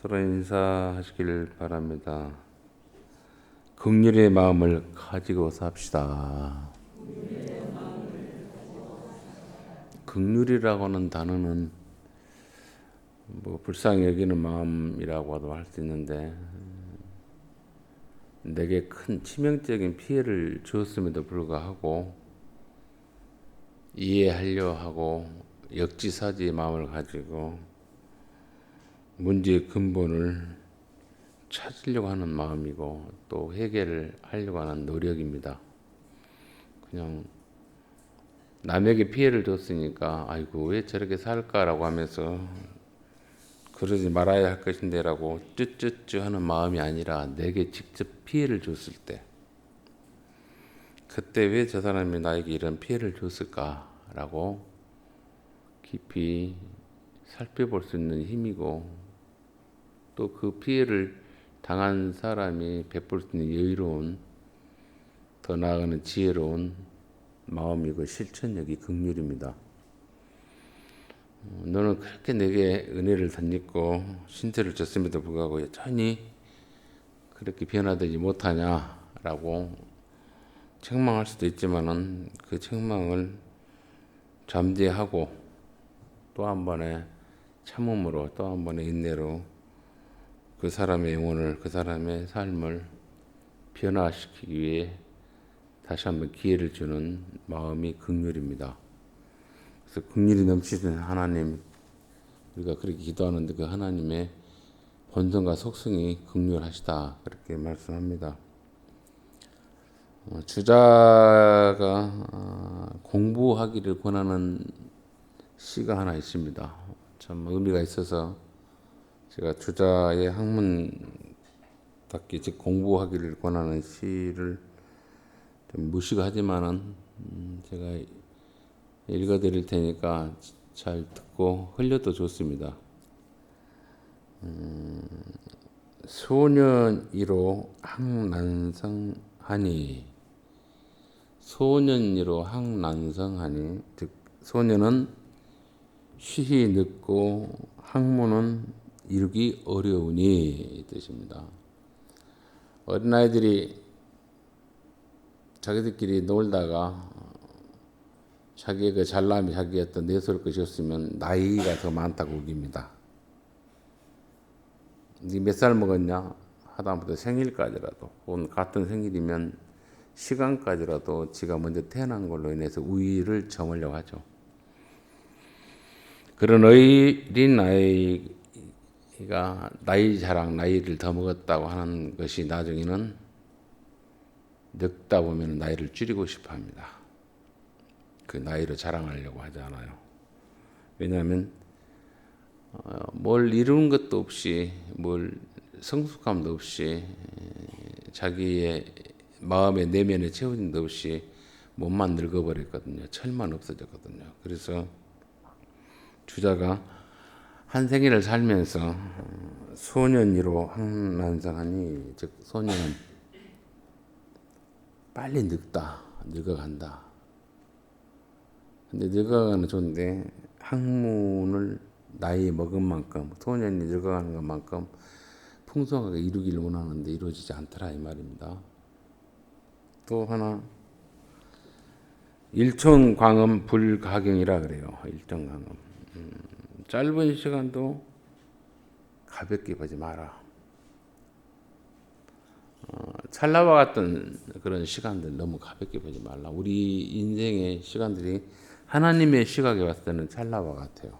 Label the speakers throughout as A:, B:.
A: 서로 인사하시길 바랍니다. 긍휼의 마음을 가지고 삽시다. 긍휼이라고 하는 단어는 불쌍히 여기는 마음이라고도 할 수 있는데, 내게 큰 치명적인 피해를 주었음에도 불구하고 이해하려 하고 역지사지의 마음을 가지고 문제의 근본을 찾으려고 하는 마음이고 또 해결을 하려고 하는 노력입니다. 그냥 남에게 피해를 줬으니까 아이고 왜 저렇게 살까라고 하면서 그러지 말아야 할 것인데라고 쯧쯧쯧 하는 마음이 아니라 내게 직접 피해를 줬을 때 그때 왜 저 사람이 나에게 이런 피해를 줬을까라고 깊이 살펴볼 수 있는 힘이고 또 그 피해를 당한 사람이 베풀 수 있는 여유로운 더 나아가는 지혜로운 마음이고 실천력이 긍휼입니다. 너는 그렇게 내게 은혜를 덧입고 신세를 졌음에도 불구하고 여전히 그렇게 변화되지 못하냐라고 책망할 수도 있지만은 그 책망을 잠재하고 또 한 번의 참음으로 또 한 번의 인내로 그 사람의 영혼을 그 사람의 삶을 변화시키기 위해 다시 한번 기회를 주는 마음이 긍휼입니다. 그래서 긍휼이 넘치는 하나님, 우리가 그렇게 기도하는데 그 하나님의 본성과 속성이 긍휼하시다 그렇게 말씀합니다. 주자가 공부하기를 권하는 시가 하나 있습니다. 참 의미가 있어서 제가 주자의 학문답게 즉 공부하기를 권하는 시를 좀 무식하지만은 제가 읽어드릴 테니까 잘 듣고 흘려도 좋습니다. 소년이로 항난성하니 소년이로 항난성하니 즉 소년은 쉬히 늦고 학문은 이루기 어려우니 이 뜻입니다. 어린아이들이 자기들끼리 놀다가 자기의 그 잘남이 자기의 어떤 내세울 것이 없으면 나이가 더 많다고 우깁니다. 네 몇 살 먹었냐? 하다못해 생일까지라도 혹은 같은 생일이면 시간까지라도 지가 먼저 태어난 걸로 인해서 우위를 점으려고 하죠. 그런 어린 아이가 나이 자랑, 나이를 더 먹었다고 하는 것이 나중에는 늙다 보면 나이를 줄이고 싶어 합니다. 그 나이로 자랑하려고 하지 않아요. 왜냐하면 뭘 이루는 것도 없이 뭘 성숙함도 없이 자기의 마음의 내면에 채워진 것 없이 몸만 늙어버렸거든요. 철만 없어졌거든요. 그래서 주자가 한 생일을 살면서 소년이로 항난성하니 즉 소년은 빨리 늙어간다. 근데 늙어가는 좋은데 학문을 나이 먹은 만큼 소년이 늙어가는 것만큼 풍성하게 이루기를 원하는데 이루어지지 않더라 이 말입니다. 또 하나 일천광음 불가경이라 그래요. 일천광음. 짧은 시간도 가볍게 보지 마라. 찰나와 같은 그런 시간들 너무 가볍게 보지 말라. 우리 인생의 시간들이 하나님의 시각에 봤을 때는 찰나와 같아요.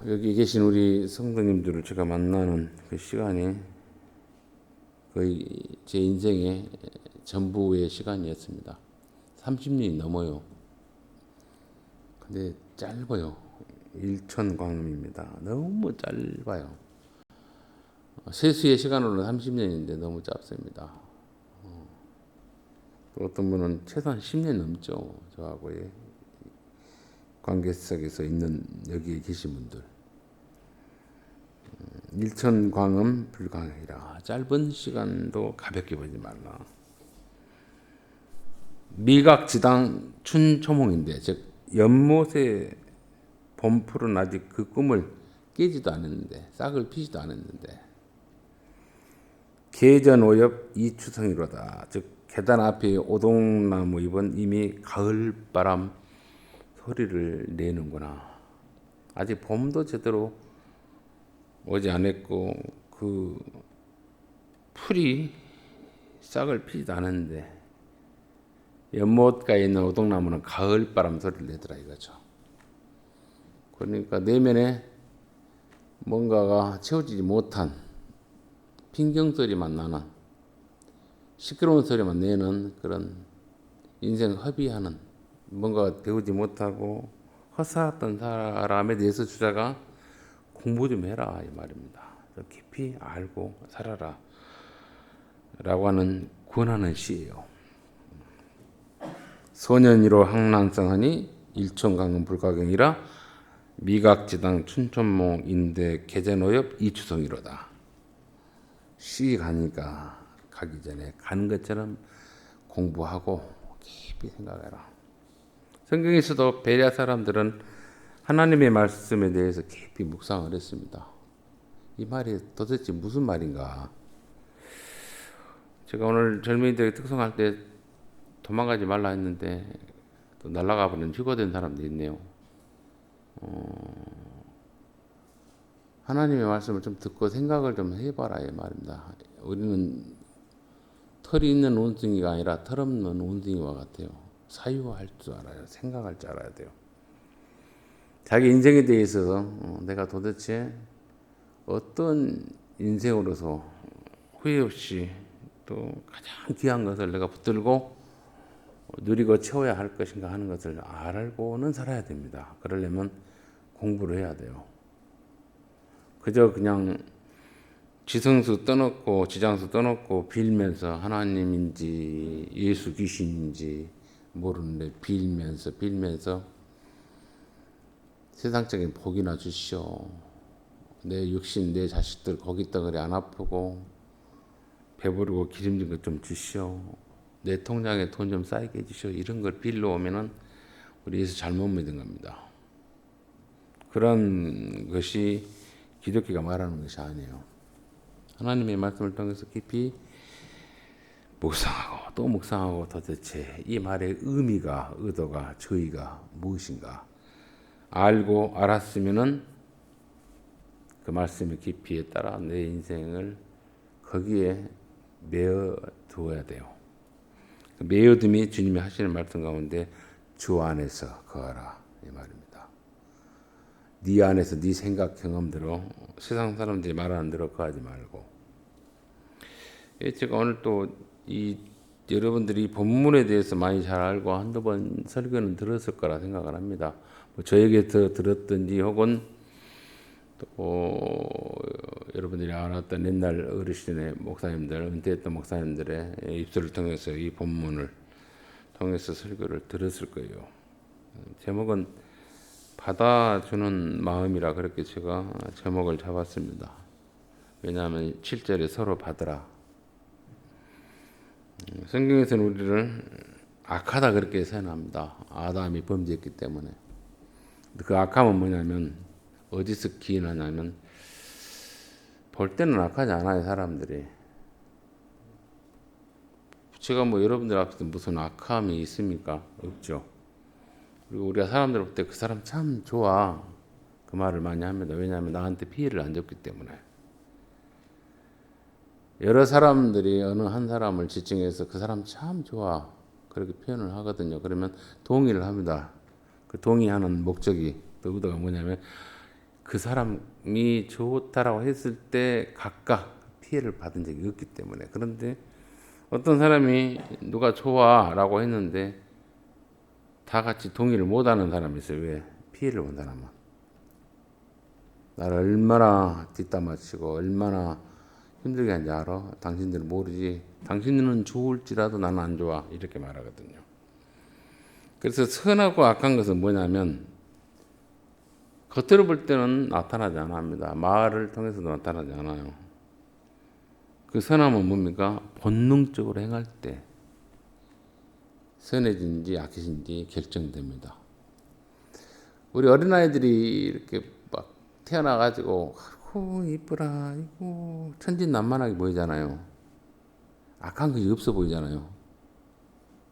A: 여기 계신 우리 성도님들을 제가 만나는 그 시간이 거의 제 인생의 전부의 시간이었습니다. 30년이 넘어요. 근데 짧아요. 일천광음입니다. 너무 짧아요. 세수의 시간으로는 30년인데 너무 짧습니다. 또 어떤 분은 최소한 10년 넘죠. 저하고의 관계 속에서 있는 여기에 계신 분들. 일천광음 불가경이라. 짧은 시간도 가볍게 보지 말라. 미각지당 춘초몽인데 즉 연못에 봄풀은 아직 그 꿈을 깨지도 않았는데, 싹을 피지도 않았는데, 계전오엽 이추성이로다. 즉 계단 앞에 오동나무 잎은 이미 가을바람 소리를 내는구나. 아직 봄도 제대로 오지 않았고 그 풀이 싹을 피지도 않았는데 연못가에 있는 오동나무는 가을바람 소리를 내더라 이거죠. 그러니까 내면에 뭔가가 채워지지 못한 빈경소리만 나는 시끄러운 소리만 내는 그런 인생 허비하는 뭔가 배우지 못하고 허사했던 사람에 대해서 주자가 공부 좀 해라 이 말입니다. 깊이 알고 살아라 라고 하는 권하는 시예요. 소년이로 항난성하니 일천강은 불가경이라 미각지당 춘천몽인대 계전오엽 이추성이로다. 시 가니까 가기 전에 가는 것처럼 공부하고 깊이 생각해라. 성경에서도 베레아 사람들은 하나님의 말씀에 대해서 깊이 묵상을 했습니다. 이 말이 도대체 무슨 말인가? 제가 오늘 젊은이들 특송할 때 도망가지 말라 했는데 또 날아가 버린 휴거된 사람도 있네요. 하나님의 말씀을 좀 듣고 생각을 좀 해봐라 이 말입니다. 우리는 털이 있는 원숭이가 아니라 털 없는 원숭이와 같아요. 사유할 줄 알아요. 생각할 줄 알아야 돼요. 자기 인생에 대해서 내가 도대체 어떤 인생으로서 후회 없이 또 가장 귀한 것을 내가 붙들고 누리고 채워야 할 것인가 하는 것을 알고는 살아야 됩니다. 그러려면 공부를 해야 돼요. 그저 그냥 지성수 떠놓고 지장수 떠놓고 빌면서 하나님인지 예수 귀신인지 모르는데 빌면서 세상적인 복이나 주시오. 내 육신 내 자식들 거기 덩어리 안 아프고 배부르고 기름진 것 좀 주시오. 내 통장에 돈 좀 쌓이게 해주시오. 이런 걸 빌러 오면은 우리 예수 잘못 믿은 겁니다. 그런 것이 기독교가 말하는 것이 아니에요. 하나님의 말씀을 통해서 깊이 묵상하고 또 묵상하고 도대체 이 말의 의미가 의도가 저희가 무엇인가 알고 알았으면은 그 말씀의 깊이에 따라 내 인생을 거기에 메어 두어야 돼요. 메어둠이 주님이 하시는 말씀 가운데 주 안에서 거하라 이 말입니다. 네 안에서 네 생각 경험대로 세상 사람들이 말하는 대로 거하지 말고. 제가 오늘 또 이 여러분들이 본문에 대해서 많이 잘 알고 한두 번 설교는 들었을 거라 생각을 합니다. 뭐 저에게 더 들었든지 혹은 또 여러분들이 알았던 옛날 어르신의 목사님들, 은퇴했던 목사님들의 입술을 통해서 이 본문을 통해서 설교를 들었을 거예요. 제목은 받아주는 마음이라 그렇게 제가 제목을 잡았습니다. 왜냐하면 7절에 서로 받으라. 성경에서는 우리를 악하다 그렇게 선언합니다. 아담이 범죄했기 때문에. 그 악함은 뭐냐면 어디서 기인하냐면 볼 때는 악하지 않아요 사람들이. 제가 뭐 여러분들 앞에서 무슨 악함이 있습니까? 없죠. 그리고 우리가 사람들 볼 때 그 사람 참 좋아 그 말을 많이 합니다. 왜냐하면 나한테 피해를 안 줬기 때문에. 여러 사람들이 어느 한 사람을 지칭해서 그 사람 참 좋아 그렇게 표현을 하거든요. 그러면 동의를 합니다. 그 동의하는 목적이 또 의도가 뭐냐면 그 사람이 좋다라고 했을 때 각각 피해를 받은 적이 없기 때문에. 그런데 어떤 사람이 누가 좋아라고 했는데 다 같이 동의를 못하는 사람이 있어요. 왜? 피해를 본 사람은. 나를 얼마나 뒷담화치고 얼마나 힘들게 하는지 알아? 당신들은 모르지. 당신들은 좋을지라도 나는 안 좋아. 이렇게 말하거든요. 그래서 선하고 악한 것은 뭐냐면 겉으로 볼 때는 나타나지 않습니다. 말을 통해서도 나타나지 않아요. 그 선함은 뭡니까? 본능적으로 행할 때 선해진지 악해진지 결정됩니다. 우리 어린아이들이 이렇게 막 태어나가지고 아이고 이쁘라, 아이고 천진난만하게 보이잖아요. 악한 것이 없어 보이잖아요.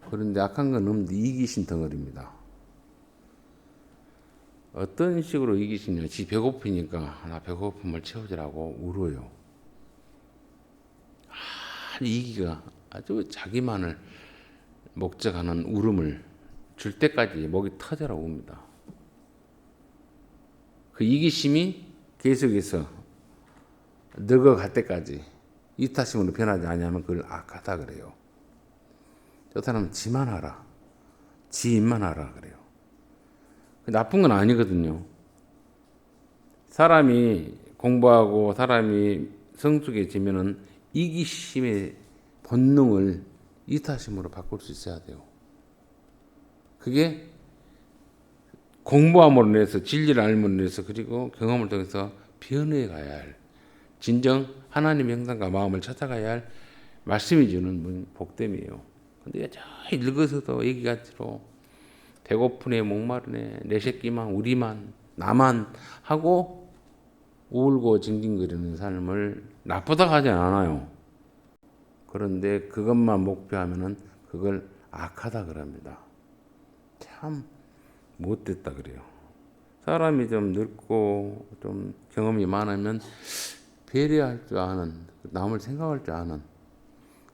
A: 그런데 악한 건 없는데 이기신 덩어리입니다. 어떤 식으로 이기시냐? 지 배고프니까 나 배고픔을 채워주라고 울어요. 이기가 아주 자기만을 목적하는 울음을 줄 때까지 목이 터져라 웁니다. 그 이기심이 계속해서 늙어갈 때까지 이타심으로 변하지 않으면 그걸 악하다 그래요. 저 사람은 지만 하라, 지 입만 하라 그래요. 나쁜 건 아니거든요. 사람이 공부하고 사람이 성숙해지면은 이기심의 본능을 이타심으로 바꿀 수 있어야 돼요. 그게 공부함으로 인해서 진리를 알므로 인해서 그리고 경험을 통해서 변해 가야 할 진정 하나님의 형상과 마음을 찾아가야 할 말씀이 주는 복됨이에요. 근데 여전히 늙어서도 얘기같이로 배고프네 목마르네 내 새끼만 우리만 나만 하고 울고 징징거리는 삶을 나쁘다고 하지 않아요. 그런데 그것만 목표하면은 그걸 악하다 그럽니다. 참 못됐다 그래요. 사람이 좀 늙고 좀 경험이 많으면 배려할 줄 아는, 남을 생각할 줄 아는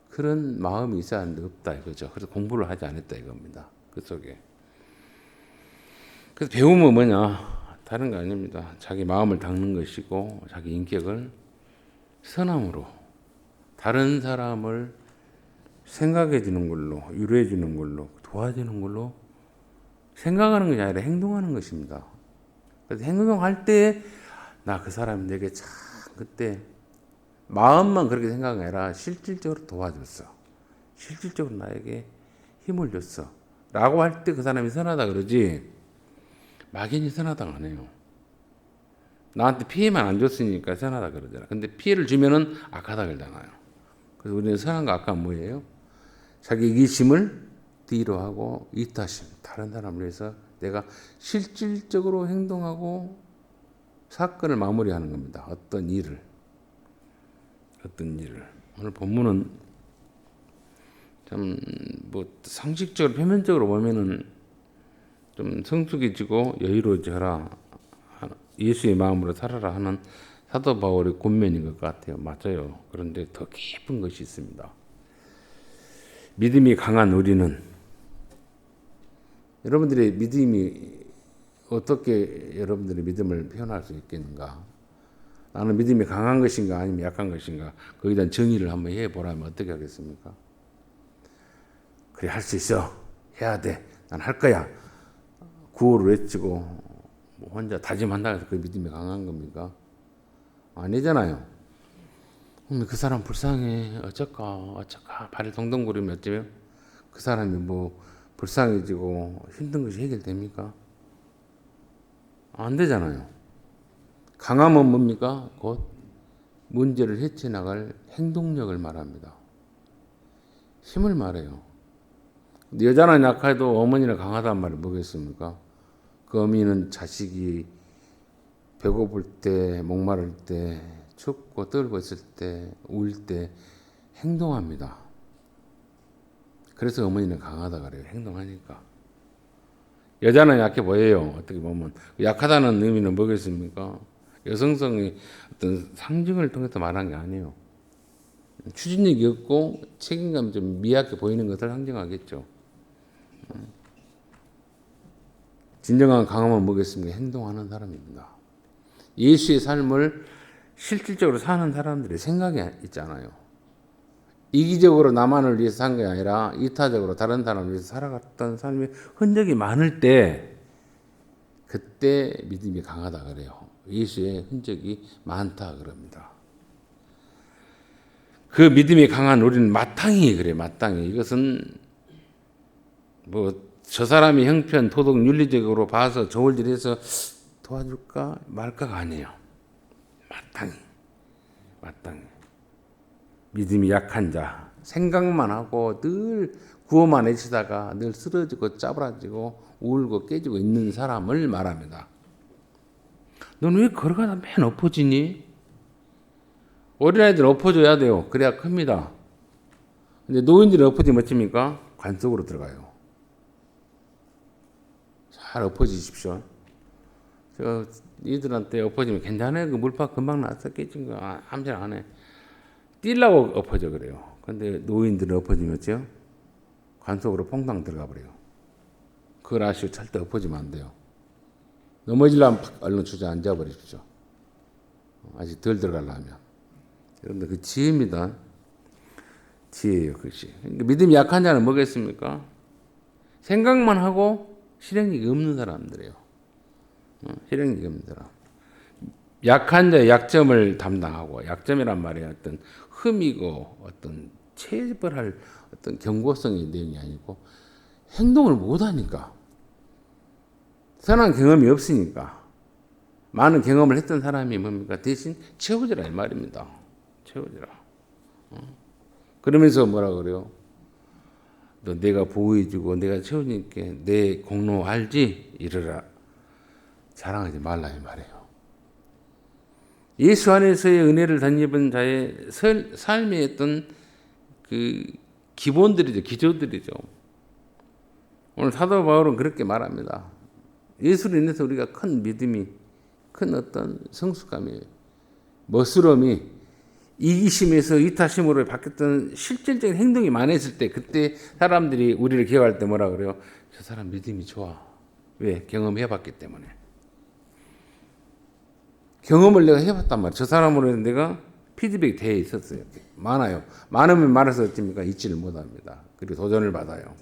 A: 그런 마음이 있어야 하는데 없다 이거죠. 그래서 공부를 하지 않았다 이겁니다. 그 속에. 그래서 배움은 뭐냐? 다른 거 아닙니다. 자기 마음을 닦는 것이고 자기 인격을 선함으로 다른 사람을 생각해 주는 걸로, 위로해 주는 걸로, 도와주는 걸로 생각하는 것이 아니라 행동하는 것입니다. 그래서 행동할 때 나 그 사람이 내게 참 그때 마음만 그렇게 생각이 아니라 실질적으로 도와줬어. 실질적으로 나에게 힘을 줬어. 라고 할 때 그 사람이 선하다 그러지 막연히 선하다가 안 해요. 나한테 피해만 안 줬으니까 선하다 그러잖아. 근데 피해를 주면은 악하다 그러잖아요. 그래서 우리는 선한과 악한 뭐예요? 자기 이기심을 뒤로 하고 이타심, 다른 사람을 위해서 내가 실질적으로 행동하고 사건을 마무리하는 겁니다. 어떤 일을. 오늘 본문은 참 뭐 상식적으로 표면적으로 보면은 좀 성숙해지고 여유로워져라, 예수의 마음으로 살아라 하는 사도 바울의 권면인 것 같아요. 맞아요. 그런데 더 깊은 것이 있습니다. 믿음이 강한 우리는, 여러분들의 믿음이 어떻게 여러분들의 믿음을 표현할 수 있겠는가? 나는 믿음이 강한 것인가 아니면 약한 것인가? 거기에 대한 정의를 한번 해보라면 어떻게 하겠습니까? 그래, 할 수 있어. 해야 돼. 난 할 거야. 구호를 외치고 혼자 다짐한다 해서 그 믿음이 강한 겁니까? 아니잖아요. 그 사람 불쌍해. 어쩔까. 발을 동동 구르면 어쩌면 그 사람이 뭐 불쌍해지고 힘든 것이 해결됩니까? 안 되잖아요. 강함은 뭡니까? 곧 문제를 헤쳐나갈 행동력을 말합니다. 힘을 말해요. 여자는 약해도 어머니는 강하다는 말이 뭐겠습니까? 그 어머니는 자식이 배고플 때, 목마를 때, 춥고 떨고 있을 때, 울 때 행동합니다. 그래서 어머니는 강하다 그래요. 행동하니까. 여자는 약해 보여요. 어떻게 보면. 약하다는 의미는 뭐겠습니까? 여성성의 어떤 상징을 통해서 말한 게 아니에요. 추진력이 없고 책임감이 좀 미약해 보이는 것을 상징하겠죠. 진정한 강함은 뭐겠습니까? 행동하는 사람입니다. 예수의 삶을 실질적으로 사는 사람들의 생각이 있잖아요. 이기적으로 나만을 위해서 산 게 아니라 이타적으로 다른 사람을 위해서 살아갔던 삶의 흔적이 많을 때 그때 믿음이 강하다 그래요. 예수의 흔적이 많다 그럽니다. 그 믿음이 강한 우리는 마땅히 그래. 마땅히. 이것은 뭐 저 사람이 형편, 도덕, 윤리적으로 봐서 좋을 일해서 도와줄까 말까가 아니에요. 마땅히. 믿음이 약한 자, 생각만 하고 늘 구호만 외치다가 늘 쓰러지고 짜부라지고 울고 깨지고 있는 사람을 말합니다. 너는 왜 걸어가다 맨 엎어지니? 어린아이들 엎어줘야 돼요. 그래야 큽니다. 근데 노인들이 엎어지면 어떻습니까? 관 속으로 들어가요. 잘 엎어지십시오. 제가 이들한테 엎어지면 괜찮아요. 그 물파 금방 나서 깨진 거 아무 안 해. 뛰려고 엎어져 그래요. 근데 노인들이 엎어지면 어째요? 관 속으로 퐁당 들어가 버려요. 그걸 아시고 절대 엎어지면 안 돼요. 넘어지려면 얼른 주저앉아 버리십시오. 아직 덜 들어가려면. 여러분들 그 지혜입니다. 지혜예요, 그것이. 그러니까 믿음이 약한 자는 뭐겠습니까? 생각만 하고 실행력이 없는 사람들이에요. 실행력이 없는 사람. 약한 자의 약점을 담당하고, 약점이란 말이 어떤 흠이고 어떤 체벌할 어떤 경고성의 내용이 아니고 행동을 못하니까, 선한 경험이 없으니까, 많은 경험을 했던 사람이 뭡니까? 대신 채워주라 이 말입니다. 채워주라. 그러면서 뭐라 그래요? 너 내가 보호해주고 내가 채워주니까 내 공로 알지? 이러라. 자랑하지 말라 이 말이에요. 예수 안에서의 은혜를 덧입은 자의 삶의 어떤 그 기본들이죠. 기조들이죠. 오늘 사도 바울은 그렇게 말합니다. 예수로 인해서 우리가 큰 믿음이, 큰 어떤 성숙감이, 멋스러움이 이기심에서 이타심으로 바뀌었던 실질적인 행동이 많았을 때, 그때 사람들이 우리를 기억할 때 뭐라 그래요? 저 사람 믿음이 좋아. 왜? 경험해봤기 때문에. 경험을 내가 해봤단 말이에요. 저 사람으로 내가 피드백이 돼 있었어요. 많아요. 많으면 많아서 어떻습니까? 잊지를 못합니다. 그리고 도전을 받아요.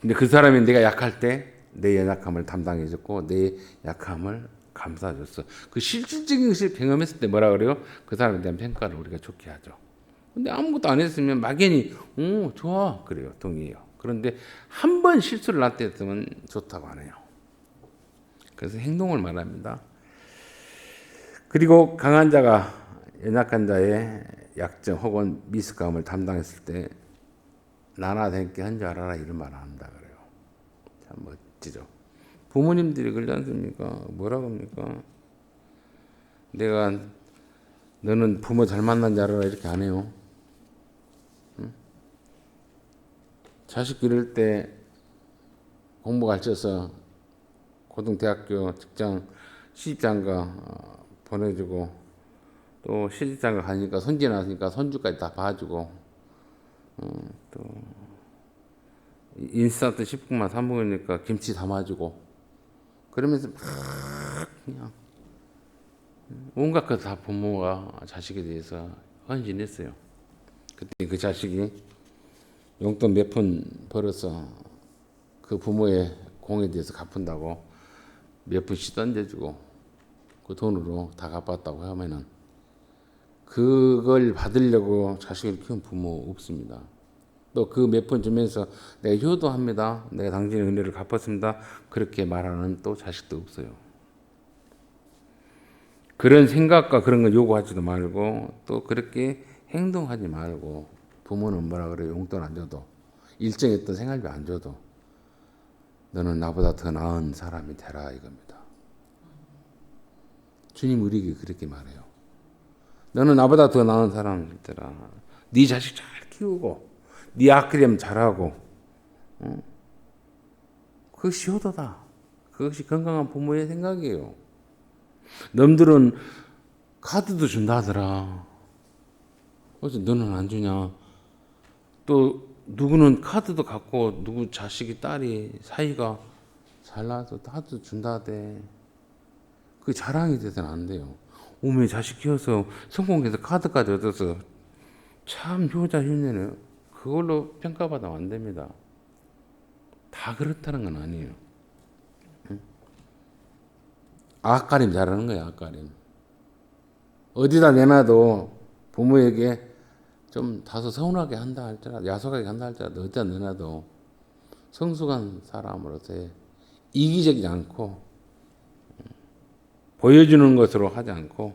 A: 근데 그 사람이 내가 약할 때 내 연약함을 담당해줬고 내 약함을 감싸줬어. 그 실질적인 것을 경험했을 때 뭐라 그래요? 그 사람에 대한 평가를 우리가 좋게 하죠. 근데 아무것도 안 했으면 막연히 좋아 그래요. 동의해요. 그런데 한 번 실수를 나타냈으면 좋다고 안 해요. 그래서 행동을 말합니다. 그리고 강한 자가 연약한 자의 약점 혹은 미숙함을 담당했을 때 나나 되게 한 줄 알아라 이런 말 안 한다 그래요. 참 멋지죠. 부모님들이 그러지 않습니까? 뭐라고 합니까? 내가 너는 부모 잘 만난 줄 알아라 이렇게 안 해요. 응? 자식 기를 때 공부 가르쳐서 고등대학교 직장 시집장가 보내주고 또 시집장가 가니까 손지 나니까 손주까지 다 봐주고 또 인스턴트 10분만 사 먹으니까 김치 담아주고 그러면서 막 그냥 온갖 것 다 부모가 자식에 대해서 헌신했어요. 그때 그 자식이 용돈 몇 푼 벌어서 그 부모의 공에 대해서 갚은다고 몇 푼씩 던져주고 그 돈으로 다 갚았다고 하면은 그걸 받으려고 자식을 키운 부모 없습니다. 또 그 몇 푼 주면서 내가 효도합니다. 내가 당신의 은혜를 갚았습니다. 그렇게 말하는 또 자식도 없어요. 그런 생각과 그런 걸 요구하지도 말고 또 그렇게 행동하지 말고 부모는 뭐라 그래요? 용돈 안 줘도 일정했던 생활비 안 줘도 너는 나보다 더 나은 사람이 되라 이겁니다. 주님 우리에게 그렇게 말해요. 너는 나보다 더 나은 사람이 되라. 네 자식 잘 키우고 네 아크림 잘하고 그것이 효도다. 그것이 건강한 부모의 생각이에요. 남들은 카드도 준다 하더라. 어째 너는 안 주냐. 또 누구는 카드도 갖고 누구 자식이 딸이 사이가 잘 나와서 카드 준다 하대. 그게 자랑이 돼서는 안 돼요. 오메 자식 키워서 성공해서 카드까지 얻어서 참 효자 효녀네요. 그걸로 평가받으면 안 됩니다. 다 그렇다는 건 아니에요. 악가림 잘하는 거예요. 악가림. 어디다 내놔도 부모에게 좀 다소 서운하게 한다 할지라도 야속하게 한다 할지라도 어디다 내놔도 성숙한 사람으로서의 이기적이지 않고 보여주는 것으로 하지 않고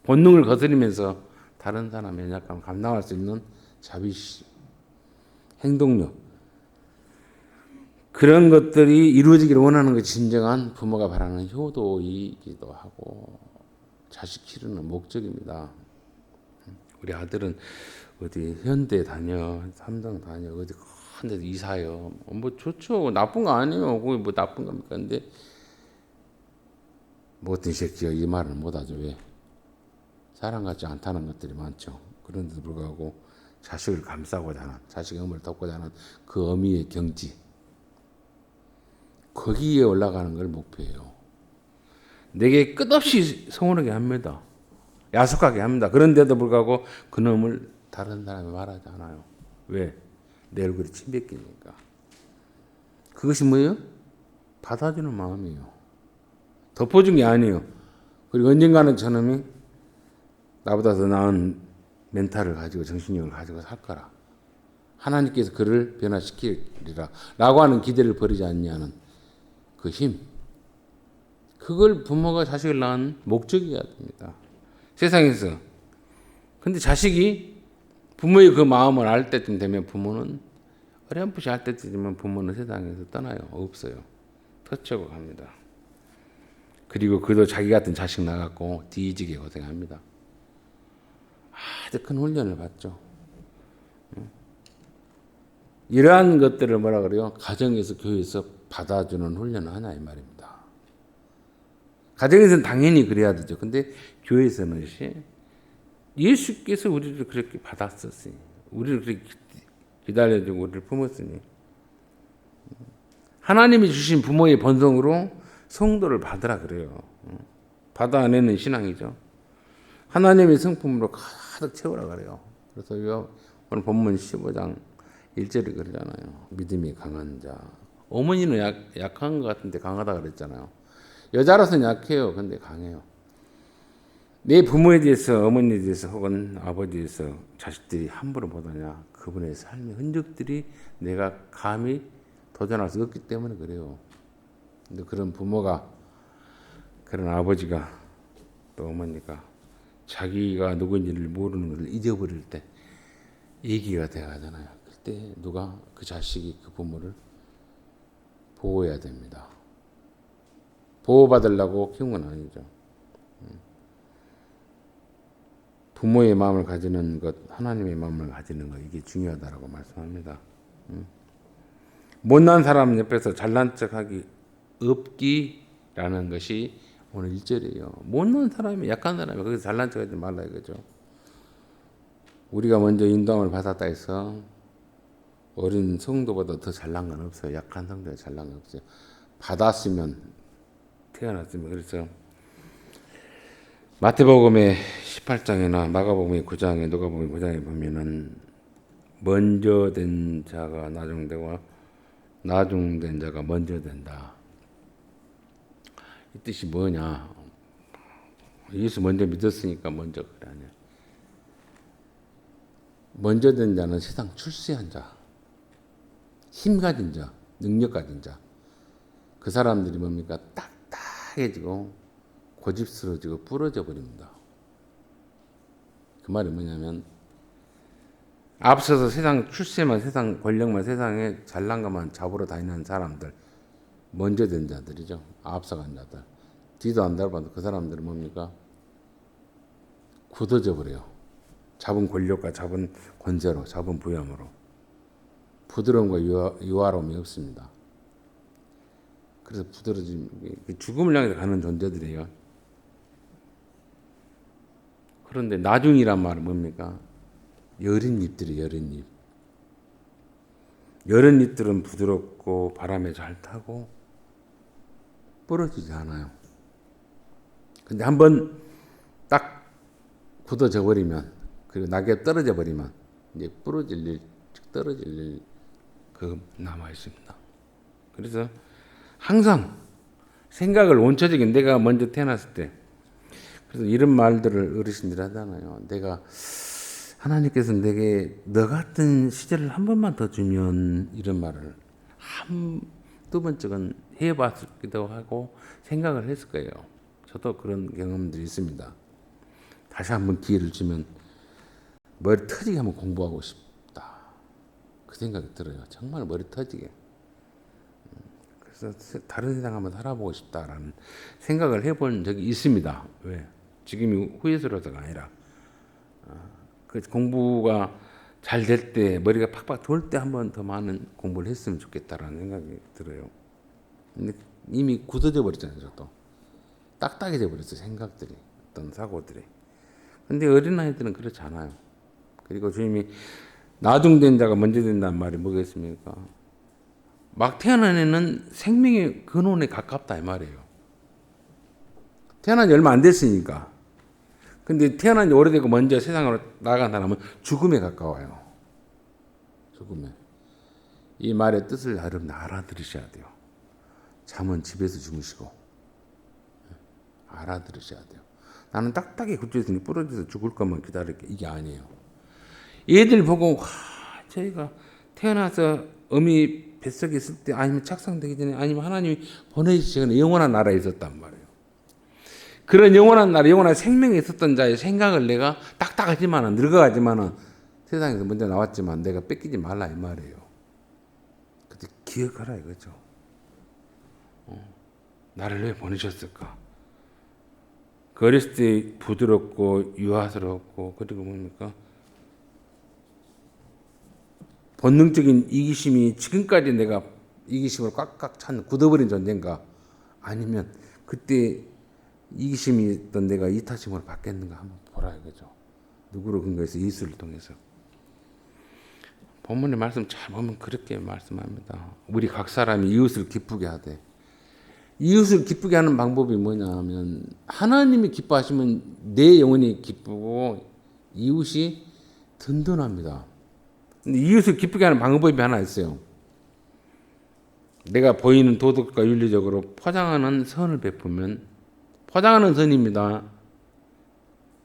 A: 본능을 거스리면서 다른 사람의 연약함을 감당할 수 있는 자비심, 행동력. 그런 것들이 이루어지기를 원하는 것이 진정한 부모가 바라는 효도이기도 하고 자식 키우는 목적입니다. 우리 아들은 어디 현대 다녀, 삼성 다녀, 어디 큰 데서 이사요. 뭐 좋죠. 나쁜 거 아니에요. 그게 뭐 나쁜 겁니까? 근데 뭐 어떤 새끼가 이 말을 못하죠. 왜? 사람 같지 않다는 것들이 많죠. 그런데도 불구하고 자식을 감싸고자 하는, 자식의 의무를 덮고자 하는 그 어미의 경지. 거기에 올라가는 걸 목표예요. 내게 끝없이 서운하게 합니다. 야속하게 합니다. 그런데도 불구하고 그놈을 다른 사람이 말하지 않아요. 왜? 내 얼굴이 침뱉기니까. 그것이 뭐예요? 받아주는 마음이에요. 덮어준 게 아니에요. 그리고 언젠가는 저놈이 나보다 더 나은 멘탈을 가지고 정신력을 가지고 살 거라. 하나님께서 그를 변화시키리라. 라고 하는 기대를 버리지 않냐는 그 힘. 그걸 부모가 자식을 낳은 목적이어야 됩니다. 세상에서. 근데 자식이 부모의 그 마음을 알 때쯤 되면 부모는 어렴풋이 알 때쯤 되면 부모는 세상에서 떠나요. 없어요. 터치하고 갑니다. 그리고 그도 자기 같은 자식 나갖고 뒤지게 고생합니다. 아주 큰 훈련을 받죠. 이러한 것들을 뭐라 그래요? 가정에서 교회에서 받아주는 훈련을 하냐 이 말입니다. 가정에서는 당연히 그래야 되죠. 근데 교회에서는 예수께서 우리를 그렇게 받았었으니, 우리를 그렇게 기다려주고 우리를 품었으니, 하나님이 주신 부모의 본성으로 성도를 받으라 그래요. 받아내는 신앙이죠. 하나님의 성품으로 가득 채우라 그래요. 그래서 오늘 본문 15장 1절이 그러잖아요. 믿음이 강한 자. 어머니는 약한 것 같은데 강하다 그랬잖아요. 여자로서는 약해요. 근데 강해요. 내 부모에 대해서, 어머니에 대해서 혹은 아버지에 대해서 자식들이 함부로 못하냐. 그분의 삶의 흔적들이 내가 감히 도전할 수 없기 때문에 그래요. 근데 그런 부모가, 그런 아버지가 또 어머니가 자기가 누구인지를 모르는 것을 잊어버릴 때 얘기가 돼가잖아요. 그때 누가 그 자식이 그 부모를 보호해야 됩니다. 보호받으려고 키운 건 아니죠. 부모의 마음을 가지는 것, 하나님의 마음을 가지는 것, 이게 중요하다라고 말씀합니다. 못난 사람 옆에서 잘난 척하기 없기라는 것이 오늘 1절이에요. 못난 사람이, 약한 사람이 거기서 잘난 척하지 말라 이거죠. 우리가 먼저 인도함을 받았다 해서 어린 성도보다 더 잘난 건 없어요. 약한 성도가 잘난 건 없어요. 받았으면, 태어났으면. 그래서 마태복음의 18장이나 마가복음의 9장에, 누가복음의 9장에 보면은 먼저 된 자가 나중되고 나중된 자가 먼저 된다. 이 뜻이 뭐냐? 예수 먼저 믿었으니까 먼저 그래 아니야. 먼저 된 자는 세상 출세한 자, 힘 가진 자, 능력 가진 자. 그 사람들이 뭡니까? 딱딱해지고 고집스러워지고 부러져 버립니다. 그 말이 뭐냐면 앞서서 세상 출세만, 세상 권력만, 세상에 잘난 것만 잡으러 다니는 사람들, 먼저 된 자들이죠. 앞서간 자들. 뒤도 안 돌아봐도 그 사람들은 뭡니까? 굳어져 버려요. 잡은 권력과 잡은 권세로, 잡은 부여함으로. 부드러움과 유화로움이 없습니다. 그래서 부드러짐, 죽음을 향해서 가는 존재들이에요. 그런데 나중이란 말은 뭡니까? 여린 잎들이 여린 잎. 여린 잎들은 부드럽고 바람에 잘 타고 부러지지 않아요. 근데 한번 딱 굳어져 버리면, 그리고 낙엽 떨어져 버리면 이제 부러질 일, 떨어질 일 그 남아 있습니다. 그래서 항상 생각을 원초적인, 내가 먼저 태어났을 때, 그래서 이런 말들을 어르신들이 하잖아요. 내가, 하나님께서 내게 너 같은 시절을 한 번만 더 주면, 이런 말을 두 번씩은 해봤기도 하고 생각을 했을 거예요. 저도 그런 경험들이 있습니다. 다시 한번 기회를 주면 머리 터지게 한번 공부하고 싶다. 그 생각이 들어요. 정말 머리 터지게. 그래서 다른 세상 한번 살아보고 싶다라는 생각을 해본 적이 있습니다. 왜? 지금이 후회스러워서가 아니라 그 공부가 잘 될 때, 머리가 팍팍 돌 때 한 번 더 많은 공부를 했으면 좋겠다라는 생각이 들어요. 근데 이미 굳어져 버렸잖아요. 저도 딱딱해져 버렸어요. 생각들이, 어떤 사고들이. 근데 어린아이들은 그렇지 않아요. 그리고 주님이 나중된 자가 먼저 된다는 말이 뭐겠습니까? 막 태어난 애는 생명의 근원에 가깝다 이 말이에요. 태어난 지 얼마 안 됐으니까. 근데 태어난 지 오래되고 먼저 세상으로 나간 사람은 죽음에 가까워요. 죽음에. 이 말의 뜻을 여러분 알아들으셔야 돼요. 잠은 집에서 주무시고 알아들으셔야 돼요. 나는 딱딱히 굳혀있으니 부러져서 죽을 것만 기다릴게. 이게 아니에요. 얘들 보고 와, 저희가 태어나서 어미 뱃속에 있을 때 아니면 착상되기 전에 아니면 하나님이 보내주시거나 영원한 나라에 있었단 말이에요. 그런 영원한 나라, 영원한 생명에 있었던 자의 생각을 내가 딱딱하지만은 늙어가지만은 세상에서 먼저 나왔지만 내가 뺏기지 말라 이 말이에요. 근데 기억하라 이거죠. 나를 왜 보내셨을까? 그 어렸을 때 부드럽고 유아스럽고 그리고 뭡니까? 본능적인 이기심이 지금까지 내가 이기심을 꽉꽉 찬 굳어버린 존재인가? 아니면 그때 이기심이 있던 내가 이타심으로 바뀌었는가 한번 보라 이거죠. 누구로 근거해서 예수를 통해서. 본문의 말씀 잘 보면 그렇게 말씀합니다. 우리 각 사람이 이웃을 기쁘게 하되, 이웃을 기쁘게 하는 방법이 뭐냐면 하나님이 기뻐하시면 내 영혼이 기쁘고 이웃이 든든합니다. 근데 이웃을 기쁘게 하는 방법이 하나 있어요. 내가 보이는 도덕과 윤리적으로 포장하는 선을 베푸면, 포장하는 선입니다.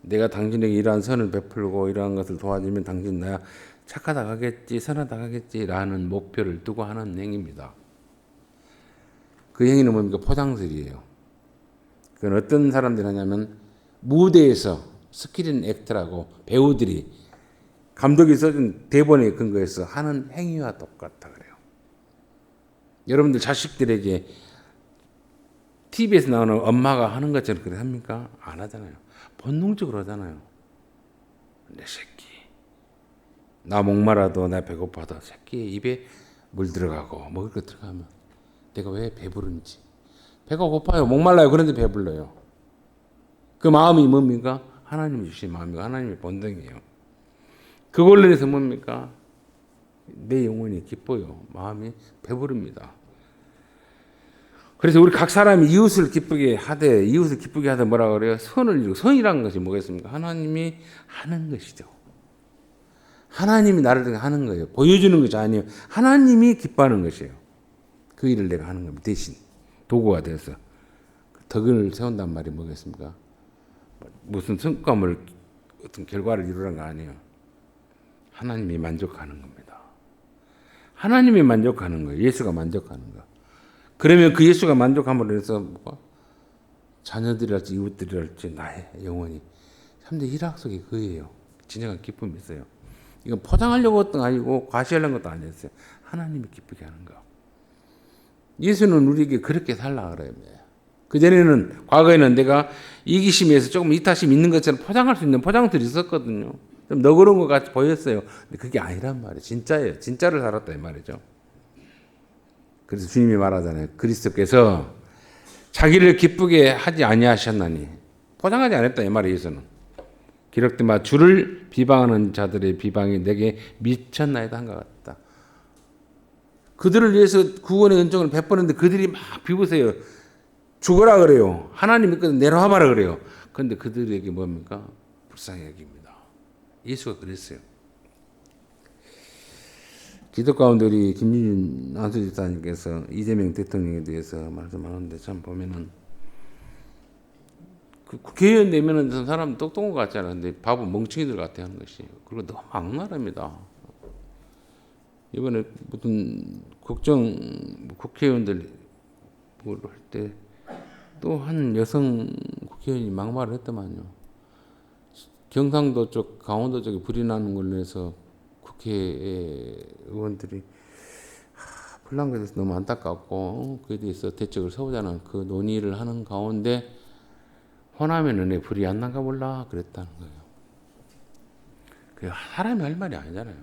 A: 내가 당신에게 이러한 선을 베풀고 이러한 것을 도와주면 당신 나야 착하다 하겠지, 선하다 하겠지라는 목표를 두고 하는 행위입니다. 그 행위는 뭡니까? 포장설이에요. 그건 어떤 사람들이 하냐면 무대에서 스크린 액터라고 배우들이 감독이 써준 대본에 근거해서 하는 행위와 똑같다 그래요. 여러분들 자식들에게 TV에서 나오는 엄마가 하는 것처럼 그래 합니까? 안 하잖아요. 본능적으로 하잖아요. 내 새끼, 나 목마라도 나 배고파도 새끼 입에 물 들어가고 먹을 거 들어가면 내가 왜 배부른지, 배가 고파요, 목말라요, 그런데 배불러요. 그 마음이 뭡니까? 하나님이 주신 마음이고 하나님의 본능이에요. 그걸로 인해서 뭡니까? 내 영혼이 기뻐요. 마음이 배부릅니다. 그래서 우리 각 사람이 이웃을 기쁘게 하되, 이웃을 기쁘게 하되 뭐라 그래요? 선을 이루고, 선이라는 것이 뭐겠습니까? 하나님이 하는 것이죠. 하나님이 나를 하는 거예요. 보여주는 것이 아니에요. 하나님이 기뻐하는 것이에요. 그 일을 내가 하는 겁니다. 대신 도구가 되어서 덕을 세운단 말이 뭐겠습니까? 무슨 성과물, 어떤 결과를 이루는 거 아니에요. 하나님이 만족하는 겁니다. 하나님이 만족하는 거예요. 예수가 만족하는 거. 그러면 그 예수가 만족함으로 해서 뭐가? 자녀들이랄지 이웃들이랄지 나의 영혼이 3대 일확속이 그예요. 진정한 기쁨이 있어요. 이건 포장하려고 했던 거 아니고 과시하려는 것도 아니었어요. 하나님이 기쁘게 하는 거. 예수는 우리에게 그렇게 살라 그래요. 그전에는, 과거에는 내가 이기심에서 조금 이타심 있는 것처럼 포장할 수 있는 포장들이 있었거든요. 좀 너그러운 것 같이 보였어요. 근데 그게 아니란 말이에요. 진짜예요. 진짜를 살았다 이 말이죠. 그래서 주님이 말하잖아요. 그리스도께서 자기를 기쁘게 하지 아니하셨나니, 포장하지 않았다 이 말이에요. 예수는. 기록된 바 주를 비방하는 자들의 비방이 내게 미쳤나이다 한 것 같다. 그들을 위해서 구원의 은총을 베푸는데 그들이 막 비웃어요. 죽어라 그래요. 하나님 믿거든 내려와봐라 그래요. 그런데 그들에게 뭡니까? 불쌍히 여깁니다. 예수가 그랬어요. 기도 가운데 우리 김윤준 안수집사님께서 이재명 대통령에 대해서 말씀하는데 참 보면은 그 국회의원 되면은 사람 똑똑한 것 같지 않은데 바보 멍청이들 같아 하는 것이. 그리고 너무 악랄합니다. 이번에 무슨 국회의원들 뭘 할 때 또 한 여성 국회의원이 막말을 했더만요. 경상도 쪽, 강원도 쪽에 불이 나는 걸로 해서 국회의원들이 불난거에 대해서 너무 안타깝고 그에 대해서 대책을 세우자는 그 논의를 하는 가운데 호남에는 왜 불이 안 난가 몰라 그랬다는 거예요. 그 사람이 할 말이 아니잖아요.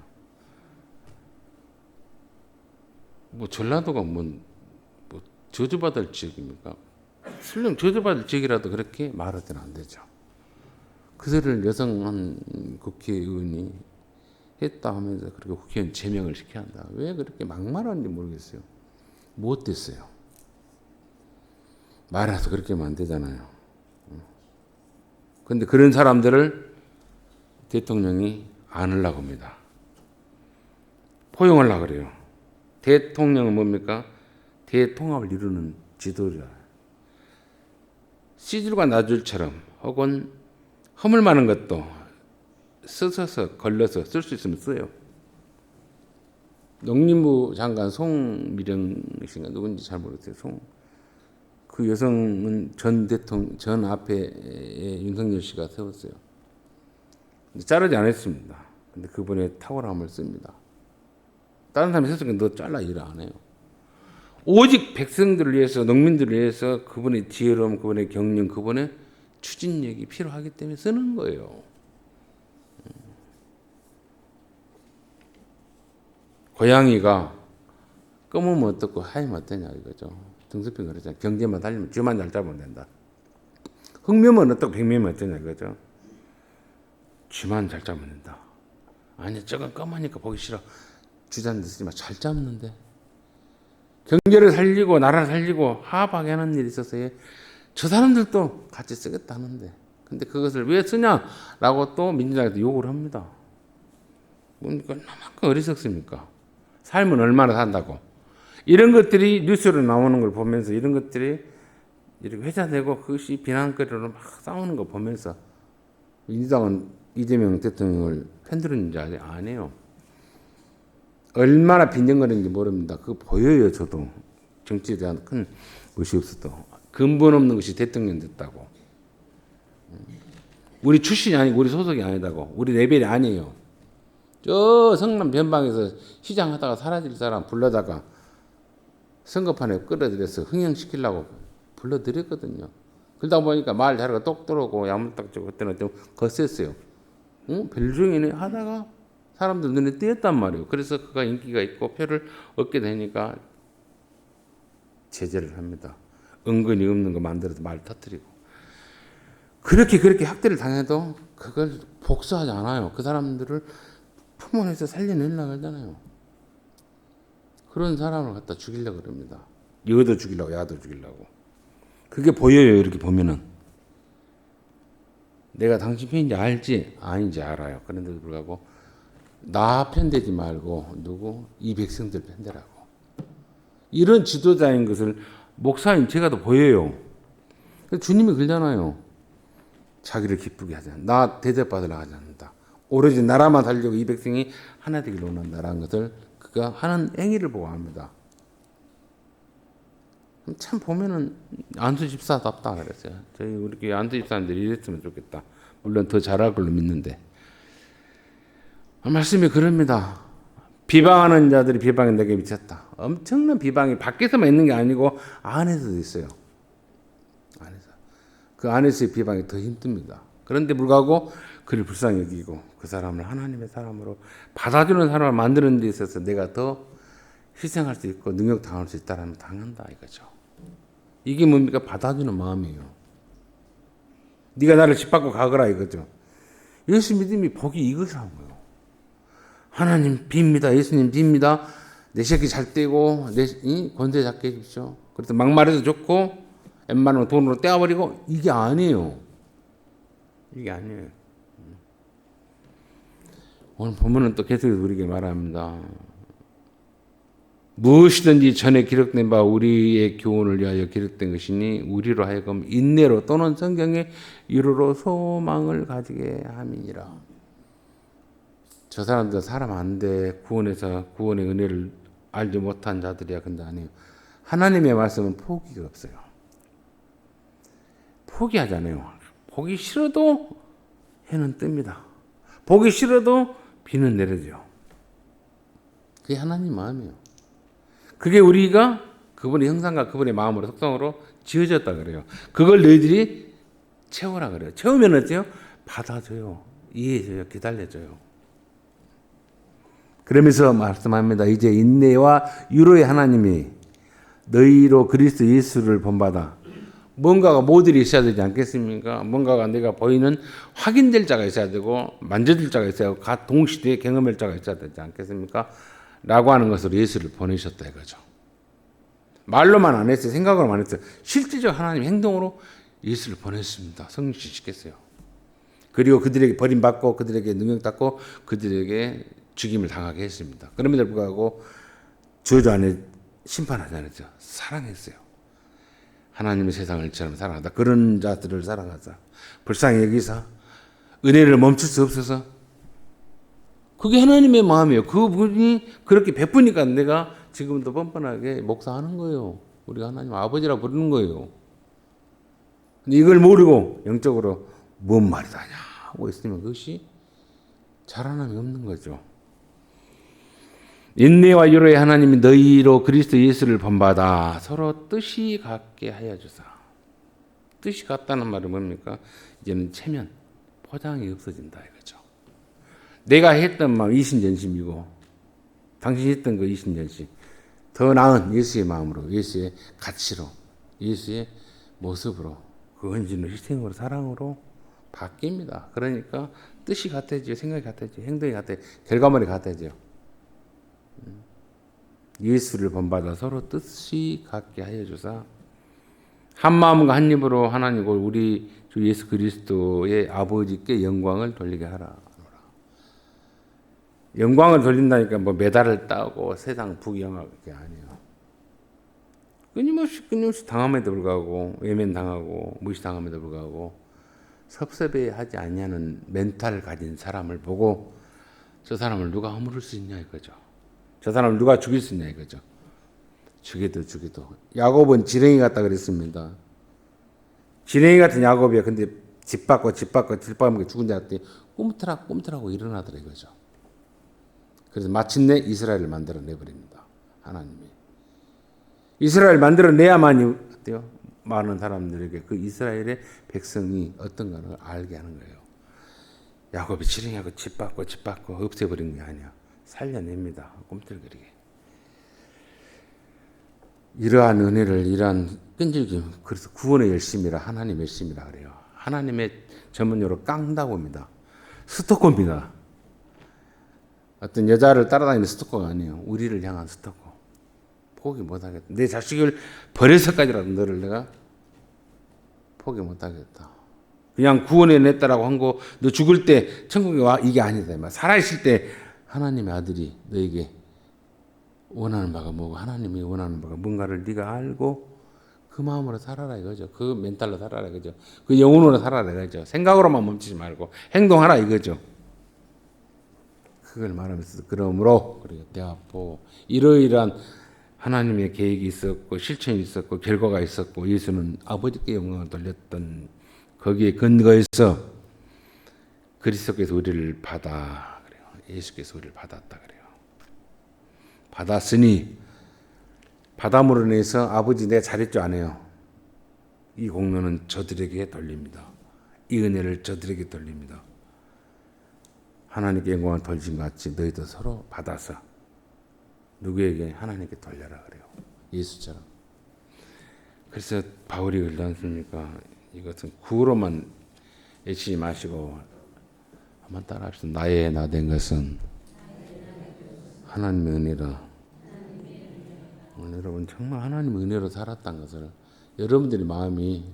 A: 뭐 전라도가 뭐 저주받을 지역입니까? 설령 저주받을 지역이라도 그렇게 말하면 안 되죠. 그 소리를 여성 한 국회의원이 했다 하면서 그렇게 국회의원 제명을 시켜야 한다. 왜 그렇게 막말하는지 모르겠어요. 못 됐어요. 말해서 그렇게 하면 안 되잖아요. 그런데 그런 사람들을 대통령이 안으려고 합니다. 포용하려고 그래요. 대통령은 뭡니까? 대통합을 이루는 지도자. 씨줄과 나줄처럼 혹은 허물 많은 것도 써서 걸러서 쓸 수 있으면 써요. 농림부 장관 송미령이신가 누군지 잘 모르겠어요. 그 여성은 전 대통령 전 앞에 윤석열 씨가 세웠어요. 자르지 않았습니다. 근데 그분의 탁월함을 씁니다. 다른 사람이 세웠으니까 너 잘라 일을 안 해요. 오직 백성들을 위해서 농민들을 위해서 그분의 지혜로움, 그분의 경륜, 그분의 추진력이 필요하기 때문에 쓰는 거예요. 고양이가 검으면 어떻고 하이면 어떠냐 이거죠. 등수평 그러잖아요. 경제만 달리면 쥐만 잘 잡으면 된다. 흑묘면 어떻고 백묘면 어떠냐 이거죠. 쥐만 잘 잡으면 된다. 아니 저건 검으니까 보기 싫어. 주잔데 쓰지 마. 잘 잡는데. 경제를 살리고 나라를 살리고 화합하게 하는 일이 있어서 저 사람들도 같이 쓰겠다 하는데 근데 그것을 왜 쓰냐라고 또 민주당에서 욕을 합니다. 뭡니까? 얼마만큼 어리석습니까? 삶은 얼마나 산다고. 이런 것들이 뉴스로 나오는 걸 보면서 이런 것들이 이렇게 회자되고 그것이 비난거리로 막 싸우는 거 보면서 민주당은 이재명 대통령을 편들었는지 아니에요. 얼마나 빈정거리는지 모릅니다. 그거 보여요. 저도 정치에 대한 큰 의식 없어도 근본 없는 것이 대통령 됐다고. 우리 출신이 아니고 우리 소속이 아니다고. 우리 레벨이 아니에요. 저 성남 변방에서 시장하다가 사라질 사람 불러다가 선거판에 끌어들여서 흥행시키려고 불러들였거든요. 그러다 보니까 말 잘하고 똑 들어오고 야물딱지고 그때는 좀 거셌어요. 별종이네 하다가 사람들 눈에 띄었단 말이에요. 그래서 그가 인기가 있고 표를 얻게 되니까 제재를 합니다. 은근히 없는 거 만들어서 말 터뜨리고. 그렇게 학대를 당해도 그걸 복수하지 않아요. 그 사람들을 품어내서 살려내려고 하잖아요. 그런 사람을 갖다 죽이려고 그럽니다. 여도 죽이려고 야도 죽이려고. 그게 보여요. 이렇게 보면은. 내가 당신 편인지 알지? 아닌지 알아요. 그런데도 불구하고 나 편되지 말고 누구? 이 백성들 편되라고. 이런 지도자인 것을 목사님 제가 더 보여요. 주님이 그러잖아요. 자기를 기쁘게 하지 않는다. 나 대접받으려 하지 않는다. 오로지 나라만 살려고 이 백성이 하나 되기를 원한다라는 것을 그가 하는 행위를 보고 합니다. 참 보면은 안수 집사답다 그랬어요. 저희 우리 교회 안수 집사님들이 이랬으면 좋겠다. 물론 더 잘할 걸로 믿는데. 말씀이 그럽니다. 비방하는 자들이 비방이 내게 미쳤다. 엄청난 비방이 밖에서만 있는 게 아니고 안에서도 있어요. 안에서. 그 안에서의 비방이 더 힘듭니다. 그런데 불구하고 그를 불쌍히 여기고 그 사람을 하나님의 사람으로 받아주는 사람을 만드는 데 있어서 내가 더 희생할 수 있고 능력 당할 수 있다라면 당한다 이거죠. 이게 뭡니까? 받아주는 마음이에요. 네가 나를 짓밟고 가거라 이거죠. 예수 믿음이 복이 이것이라는 거예요. 하나님 빕니다. 예수님 빕니다. 내 새끼 잘 떼고 내 권세 잡게 해주십시오. 그래서 막말해도 좋고 웬만하면 돈으로 떼어버리고 이게 아니에요. 이게 아니에요. 오늘 보면은 또 계속 우리에게 말합니다. 무엇이든지 전에 기록된 바 우리의 교훈을 위하여 기록된 것이니 우리로 하여금 인내로 또는 성경의 이루로 소망을 가지게 함이니라. 저 사람들 사람 안 돼. 구원에서 구원의 은혜를 알지 못한 자들이야. 근데 아니에요. 하나님의 말씀은 포기가 없어요. 포기하잖아요. 보기 싫어도 해는 뜹니다. 보기 싫어도 비는 내려져요. 그게 하나님 마음이에요. 그게 우리가 그분의 형상과 그분의 마음으로 속성으로 지어졌다 그래요. 그걸 너희들이 채우라 그래요. 채우면 어때요? 받아줘요. 이해해줘요. 기다려줘요. 그러면서 말씀합니다. 이제 인내와 유로의 하나님이 너희로 그리스도 예수를 본받아. 뭔가가 모델이 있어야 되지 않겠습니까? 뭔가가 내가 보이는 확인될 자가 있어야 되고 만져질 자가 있어야 되고 동시대에 경험할 자가 있어야 되지 않겠습니까? 라고 하는 것으로 예수를 보내셨다 이거죠. 말로만 안 했어요. 생각으로만 했어요. 실제적 하나님 행동으로 예수를 보냈습니다. 성취시켰어요. 그리고 그들에게 버림받고 그들에게 능력받고 그들에게 죽임을 당하게 했습니다. 그럼에도 불구하고 저주 안에 심판하지 않았죠. 사랑했어요. 하나님의 세상을 이처럼 사랑하다. 그런 자들을 사랑하자. 불쌍히 여기사 은혜를 멈출 수 없어서 그게 하나님의 마음이에요. 그분이 그렇게 베푸니까 내가 지금도 뻔뻔하게 목사하는 거예요. 우리가 하나님 아버지라 부르는 거예요. 근데 이걸 모르고 영적으로 뭔 말이다 하고 있으면 그것이 자라남이 없는 거죠. 인내와 유로의 하나님이 너희로 그리스도 예수를 본받아 서로 뜻이 같게 하여 주사. 뜻이 같다는 말은 뭡니까? 이제는 체면, 포장이 없어진다 이거죠. 내가 했던 마음 이신전심이고 당신이 했던 그 이신전심 더 나은 예수의 마음으로, 예수의 가치로, 예수의 모습으로, 그 헌신으로, 희생으로, 사랑으로 바뀝니다. 그러니까 뜻이 같아지요, 생각이 같아지요, 행동이 같아요, 결과물이 같아지요. 예수를 본받아 서로 뜻이 같게 하여 주사 한 마음과 한 입으로 하나님과 우리 주 예수 그리스도의 아버지께 영광을 돌리게 하라. 영광을 돌린다니까 뭐 메달을 따고 세상 부귀영화 그게 아니에요. 끊임없이 당함에도 불구하고 외면당하고 무시당함에도 불구하고 섭섭해하지 않냐는 멘탈을 가진 사람을 보고 저 사람을 누가 허물을 수 있냐 이거죠. 저 사람을 누가 죽일 수 있냐 이거죠. 죽여도 야곱은 지렁이 같다 그랬습니다. 지렁이 같은 야곱이야. 근데 짓밟고 죽은 자 같더니 꿈틀하고 일어나더라 이거죠. 그래서 마침내 이스라엘을 만들어내버립니다. 하나님이. 이스라엘 만들어내야만이 어때요? 많은 사람들에게 그 이스라엘의 백성이 어떤가를 알게 하는 거예요. 야곱이 지렁이하고 짓밟고 없애버린 게 아니야. 살려냅니다. 꿈틀거리게. 이러한 은혜를, 이러한 끈질김, 그래서 구원의 열심이라 하나님의 열심이라 그래요. 하나님의 전문용어로 깡다고입니다. 스토커입니다. 어떤 여자를 따라다니는 스토커가 아니에요. 우리를 향한 스토커. 포기 못하겠다. 내 자식을 버려서까지라도 너를 내가 포기 못하겠다. 그냥 구원해 냈다라고 한 거, 너 죽을 때 천국에 와 이게 아니다. 살아있을 때 하나님의 아들이 너에게 원하는 바가 뭐고 하나님이 원하는 바가 뭔가를 네가 알고 그 마음으로 살아라 이거죠. 그 멘탈로 살아라 이거죠. 그 영혼으로 살아라 이거죠. 생각으로만 멈추지 말고 행동하라 이거죠. 그걸 말하면서 그러므로 그리고 대하고 이러이러한 하나님의 계획이 있었고 실천이 있었고 결과가 있었고 예수는 아버지께 영광을 돌렸던 거기에 근거해서 그리스도께서 우리를 받아 그래요. 예수께서 우리를 받았다 그래요. 받았으니 받음으로 인해서 아버지 내가 잘했죠 안 해요. 이 공로는 저들에게 돌립니다. 이 은혜를 저들에게 돌립니다. 하나님께 영광을 돌린 것 같이 너희도 서로 받아서 누구에게 하나님께 돌려라 그래요. 예수처럼. 그래서 바울이 그러지 않습니까? 이것은 구로만 애치지 마시고 한번 따라합시다. 나의 나 된 것은 하나님의 은혜라. 여러분 정말 하나님의 은혜로 살았다는 것을 여러분들의 마음이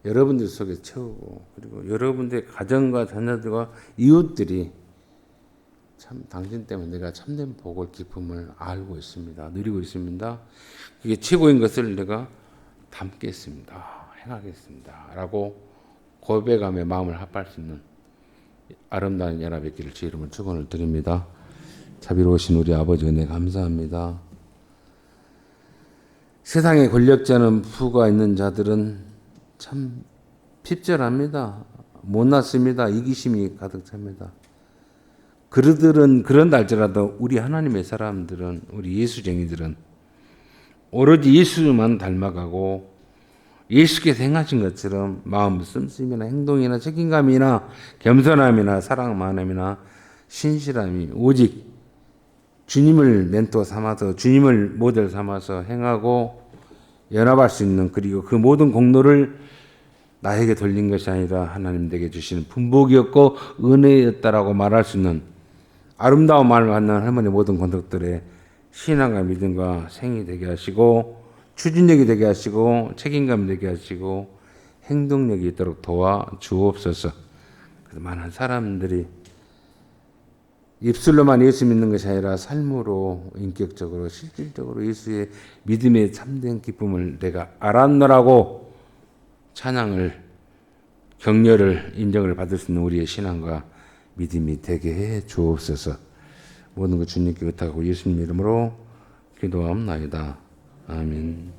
A: 여러분들 속에 채우고 그리고 여러분들의 가정과 자녀들과 이웃들이 참 당신 때문에 내가 참된 복을 기쁨을 알고 있습니다. 누리고 있습니다. 그게 최고인 것을 내가 담겠습니다. 행하겠습니다. 라고 고백하며 마음을 합할 수 있는 아름다운 연합의 길을 주 이름으로 축원을 드립니다. 자비로우신 우리 아버지 은혜 감사합니다. 세상에 권력자는 부가 있는 자들은 참 핍절합니다. 못났습니다. 이기심이 가득 찹니다. 그들은 그런다 할지라도 우리 하나님의 사람들은, 우리 예수쟁이들은 오로지 예수만 닮아가고 예수께서 행하신 것처럼 마음 씀씀이나 행동이나 책임감이나 겸손함이나 사랑만함이나 신실함이 오직 주님을 멘토 삼아서, 주님을 모델 삼아서 행하고 연합할 수 있는, 그리고 그 모든 공로를 나에게 돌린 것이 아니라 하나님에게 주시는 분복이었고 은혜였다라고 말할 수 있는 아름다운 말을 갖는 할머니 모든 권속들의 신앙과 믿음과 생이 되게 하시고, 추진력이 되게 하시고, 책임감이 되게 하시고, 행동력이 있도록 도와 주옵소서. 그래서 많은 사람들이 입술로만 예수 믿는 것이 아니라 삶으로, 인격적으로, 실질적으로 예수의 믿음의 참된 기쁨을 내가 알았노라고 찬양을, 격려를, 인정을 받을 수 있는 우리의 신앙과 믿음이 되게 해 주옵소서. 모든 것 주님께 의탁하고 예수님 이름으로 기도하옵나이다. 아멘.